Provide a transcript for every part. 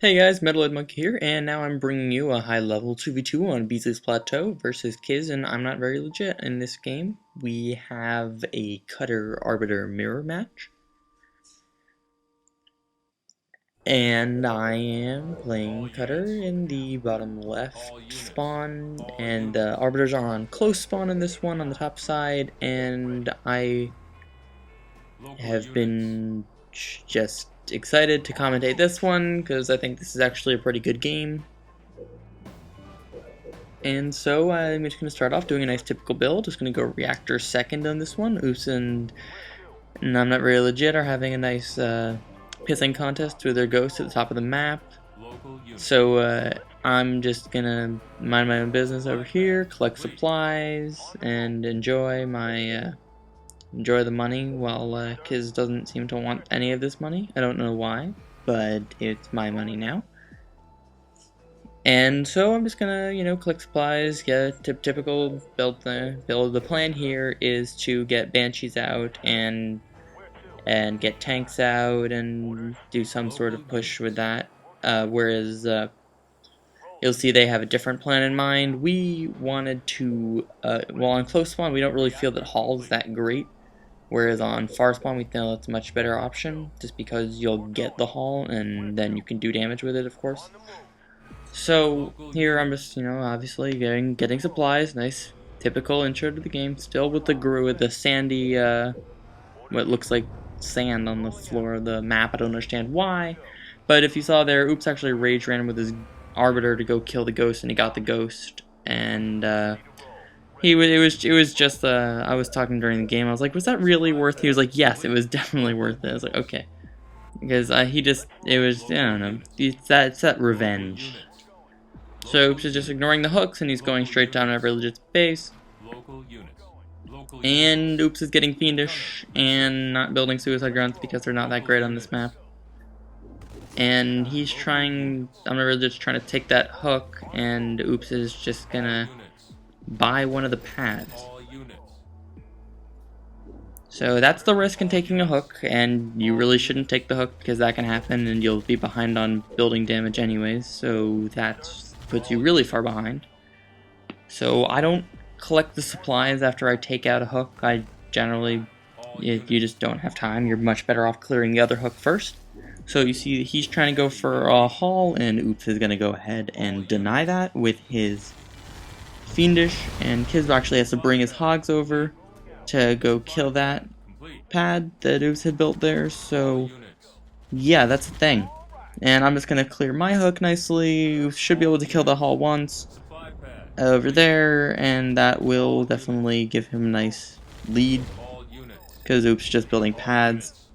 Hey guys, metaloidmonkey here, and now I'm bringing you a high-level 2v2 on Beasley's Plateau versus Kihz, and I'm not very legit in this game. We have a Cutter Arbiter mirror match, and I am playing Cutter in the bottom left spawn, and Arbiters are on close spawn in this one on the top side, and I have been just excited to commentate this one because I think this is actually a pretty good game. And so I'm just going to start off doing a nice typical build. Just going to go reactor second on this one. Oops and I'm not very legit are having a nice pissing contest through their ghosts at the top of the map. So I'm just going to mind my own business over here, collect supplies, and enjoy the money while Kihz doesn't seem to want any of this money. I don't know why, but it's my money now. And so I'm just gonna, collect supplies, get typical build. The plan here is to get banshees out and get tanks out and do some sort of push with that. Whereas you'll see they have a different plan in mind. We wanted to, well, on close spawn we don't really feel that Hall is that great. Whereas on far spawn we feel it's a much better option, just because you'll get the Hall and then you can do damage with it, of course. So here I'm just, obviously getting supplies. Nice, typical intro to the game. Still with the sandy, what looks like sand on the floor of the map. I don't understand why, but if you saw there, Oops actually rage ran with his Arbiter to go kill the ghost, and he got the ghost. And it was just I was talking during the game. I was like, was that really worth it? He was like, yes, it was definitely worth it. I was like, okay, because it was, I don't know, it's that revenge. So Oops is just ignoring the hooks, and he's going straight down every legit base. And Oops is getting fiendish and not building suicide grunts because they're not that great on this map. And he's trying, I'm really just trying to take that hook, and Oops is just gonna buy one of the pads. So that's the risk in taking a hook, and you really shouldn't take the hook because that can happen and you'll be behind on building damage anyways, so that puts you really far behind. So I don't collect the supplies after I take out a hook. I generally, you just don't have time. You're much better off clearing the other hook first. So you see he's trying to go for a haul, and Oops is going to go ahead and deny that with his fiendish, and Kihz actually has to bring his hogs over to go kill that pad that Oops had built there. So yeah, that's the thing. And I'm just going to clear my hook nicely. Oops should be able to kill the haul once over there, and that will definitely give him a nice lead because Oops is just building pads.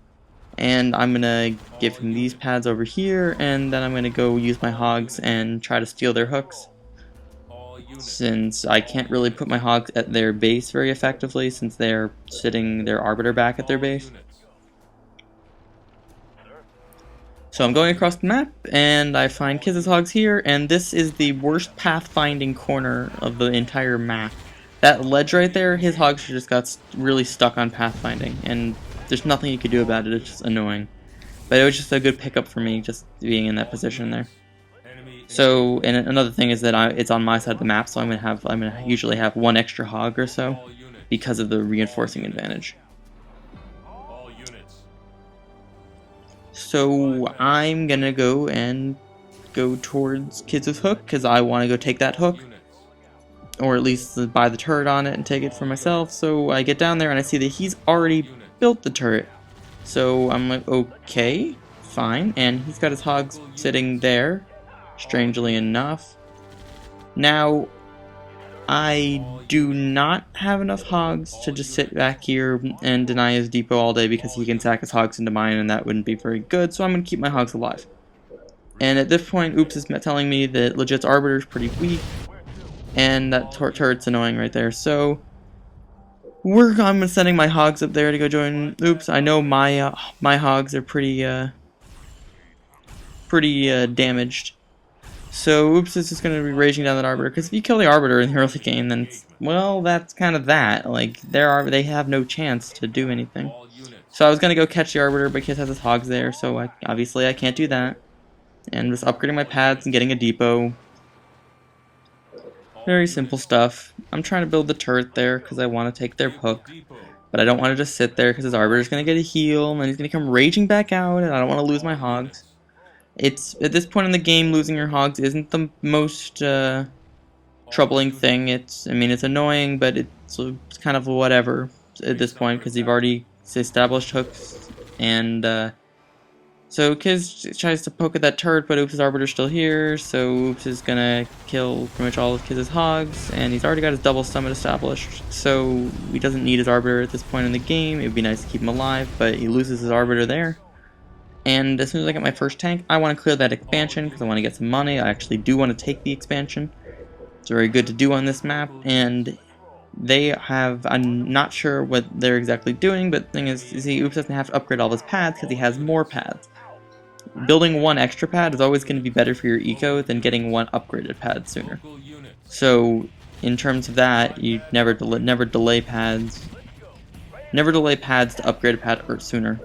And I'm going to give him these pads over here, and then I'm going to go use my hogs and try to steal their hooks, since I can't really put my hogs at their base very effectively since they're sitting their Arbiter back at their base. So I'm going across the map, and I find Kihz's hogs here, and this is the worst pathfinding corner of the entire map. That ledge right there, his hogs just got really stuck on pathfinding, and there's nothing you could do about it. It's just annoying. But it was just a good pickup for me, just being in that position there. So, and another thing is that it's on my side of the map, so I'm gonna usually have one extra hog or so because of the reinforcing advantage. So I'm gonna go towards Kihz's hook because I want to go take that hook, or at least buy the turret on it and take it for myself. So I get down there and I see that he's already built the turret. So I'm like, okay, fine, and he's got his hogs sitting there, strangely enough. Now, I do not have enough hogs to just sit back here and deny his depot all day because he can sack his hogs into mine, and that wouldn't be very good, so I'm going to keep my hogs alive. And at this point, Oops is telling me that Legit's Arbiter is pretty weak, and that turret's annoying right there, so I'm sending my hogs up there to go join Oops. I know my hogs are pretty damaged. So Oops is just going to be raging down that Arbiter, because if you kill the Arbiter in the early game, then, well, that's kind of that. Like, they have no chance to do anything. So I was going to go catch the Arbiter, but Kihz has his hogs there, so obviously I can't do that. and just upgrading my pads and getting a depot. Very simple stuff. I'm trying to build the turret there because I want to take their hook, but I don't want to just sit there because his arbiter's going to get a heal and he's going to come raging back out, and I don't want to lose my hogs. It's at this point in the game, losing your hogs isn't the most troubling thing. I mean, it's annoying, but it's kind of whatever at this point because you've already established hooks. And so Kihz tries to poke at that turret, but Oops' arbiter's still here, so Oops is gonna kill pretty much all of Kihz's hogs, and he's already got his double summit established, so he doesn't need his arbiter at this point in the game. It would be nice to keep him alive, but he loses his arbiter there. And as soon as I get my first tank, I want to clear that expansion because I want to get some money. I actually do want to take the expansion. It's very good to do on this map, and I'm not sure what they're exactly doing, but the thing is, you see, Oops doesn't have to upgrade all of his pads because he has more pads. Building one extra pad is always going to be better for your eco than getting one upgraded pad sooner. So, in terms of that, you never delay pads. Never delay pads to upgrade a pad sooner.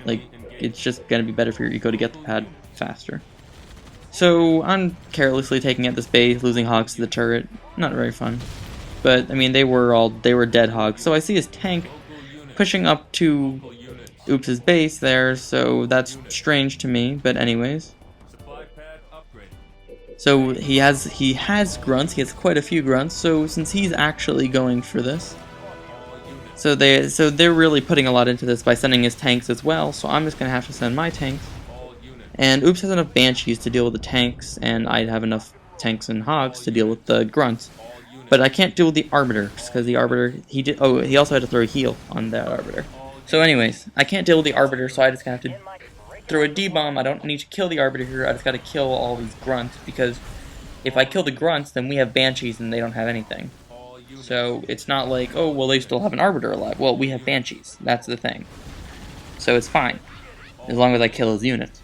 Like, it's just going to be better for your eco to get the pad faster. So, I'm carelessly taking at this base, losing hogs to the turret. Not very fun. But, I mean, they were dead hogs. So I see his tank pushing up to Oops' base there, so that's strange to me, but anyways. So he has grunts, he has quite a few grunts, so since he's actually going for this, so they're really putting a lot into this by sending his tanks as well, so I'm just gonna have to send my tanks. And Oops has enough banshees to deal with the tanks, and I'd have enough tanks and hogs to deal with the grunts. But I can't deal with the arbiter, because the arbiter, he also had to throw a heal on that arbiter. So anyways, I can't deal with the arbiter, so I just have to throw a D-bomb. I don't need to kill the arbiter here, I just gotta kill all these grunts, because if I kill the grunts, then we have banshees and they don't have anything. So it's not like, oh, well, they still have an arbiter alive. Well, we have banshees, that's the thing. So it's fine, as long as I kill his units.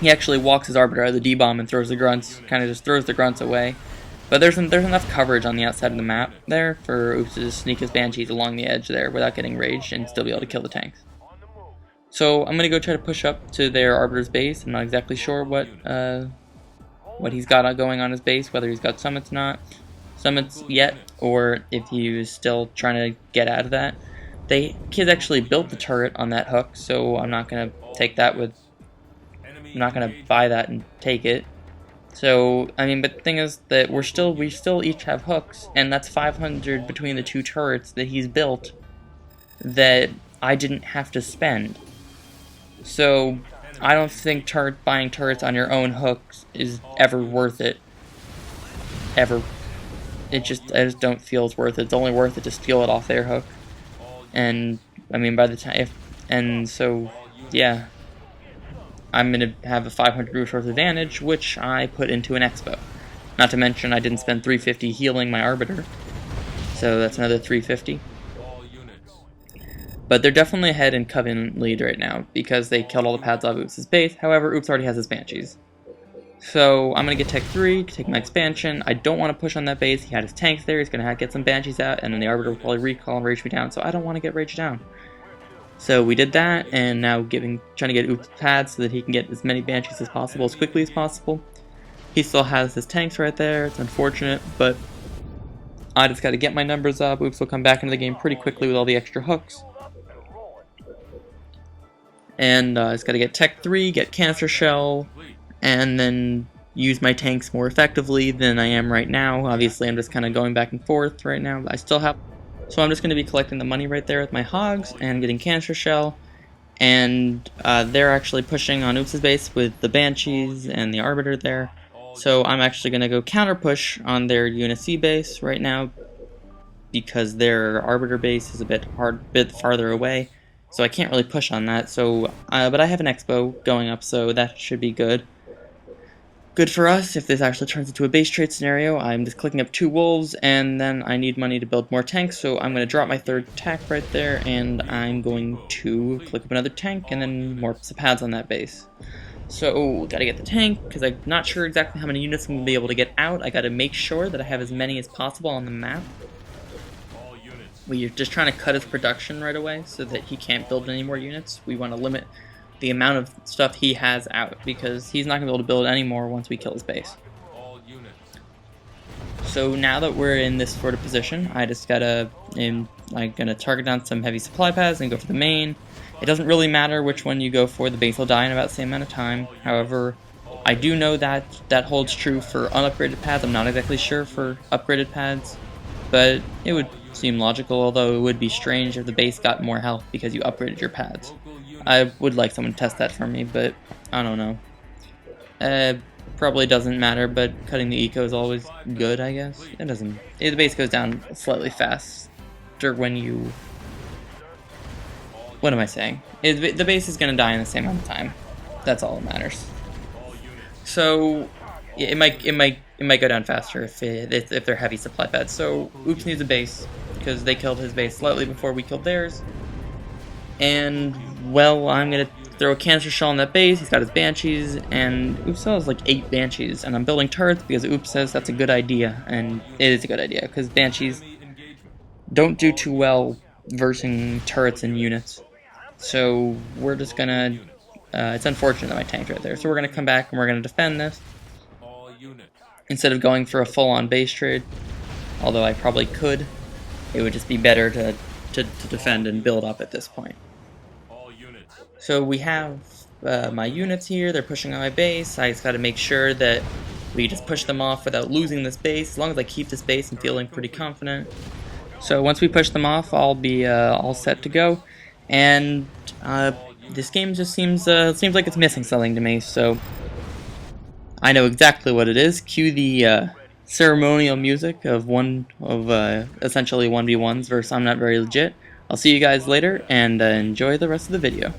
He actually walks his arbiter out of the D-bomb and throws the grunts, kind of just throws the grunts away. But there's enough coverage on the outside of the map there for Oops to just sneak his banshees along the edge there without getting raged and still be able to kill the tanks. So I'm gonna go try to push up to their arbiter's base. I'm not exactly sure what he's got going on his base, whether he's got summits yet, or if he was still trying to get out of that. Kihz actually built the turret on that hook, so I'm not gonna buy that and take it. So, I mean, but the thing is that we still each have hooks, and that's 500 between the two turrets that he's built that I didn't have to spend. So, I don't think buying turrets on your own hooks is ever worth it. Ever. I just don't feel it's worth it. It's only worth it to steal it off their hook. And, I mean, yeah. I'm going to have a 500 resource advantage, which I put into an expo. Not to mention I didn't spend 350 healing my arbiter, so that's another 350. But they're definitely ahead in Covenant lead right now, because they killed all the pads off Oops' base. However, Oops already has his banshees. So I'm going to get Tech 3, take my expansion. I don't want to push on that base. He had his tanks there, he's going to get some banshees out, and then the arbiter will probably recall and rage me down, so I don't want to get raged down. So we did that, and now trying to get Oops' pads so that he can get as many banshees as possible, as quickly as possible. He still has his tanks right there. It's unfortunate, but I just got to get my numbers up. Oops will come back into the game pretty quickly with all the extra hooks. And I just got to get Tech 3, get Canister Shell, and then use my tanks more effectively than I am right now. Obviously, I'm just kind of going back and forth right now. So I'm just going to be collecting the money right there with my hogs and getting Canister Shell. And they're actually pushing on Oops' base with the banshees and the arbiter there. So I'm actually going to go counter push on their UNSC base right now, because their arbiter base is a bit farther away. So I can't really push on that. So, but I have an expo going up, so that should be good. Good for us if this actually turns into a base trade scenario. I'm just clicking up 2 wolves, and then I need money to build more tanks, so I'm going to drop my 3rd attack right there, and I'm going to click up another tank, and then more pads on that base. So, gotta get the tank, because I'm not sure exactly how many units I'm going to be able to get out. I gotta make sure that I have as many as possible on the map. We're just trying to cut his production right away, so that he can't build any more units. We want to limit the amount of stuff he has out, because he's not going to be able to build any more once we kill his base. So now that we're in this sort of position, I just gotta, I'm gonna target down some heavy supply pads and go for the main. It doesn't really matter which one you go for, the base will die in about the same amount of time. However, I do know that that holds true for unupgraded pads. I'm not exactly sure for upgraded pads, but it would seem logical, although it would be strange if the base got more health because you upgraded your pads. I would like someone to test that for me, but I don't know. Probably doesn't matter, but cutting the eco is always good, I guess. It doesn't. The base goes down slightly faster when you. What am I saying? The base is going to die in the same amount of time. That's all that matters. So it might go down faster if they're heavy supply pads. So Oops needs a base because they killed his base slightly before we killed theirs. And well, I'm gonna throw a cancer shell on that base. He's got his banshees, and Oops still has like 8 banshees. And I'm building turrets because Oops says that's a good idea, and it is a good idea because banshees don't do too well versing turrets and units. So we're just gonna. It's unfortunate that my tank's right there. So we're gonna come back and we're gonna defend this instead of going for a full-on base trade. Although I probably could, it would just be better to defend and build up at this point. So we have my units here, they're pushing on my base. I just gotta make sure that we just push them off without losing this base. As long as I keep this base, I'm feeling pretty confident. So once we push them off, I'll be all set to go. And this game just seems like it's missing something to me, so I know exactly what it is. Cue the ceremonial music of essentially 1v1s versus I'm Not Very Legit. I'll see you guys later, and enjoy the rest of the video.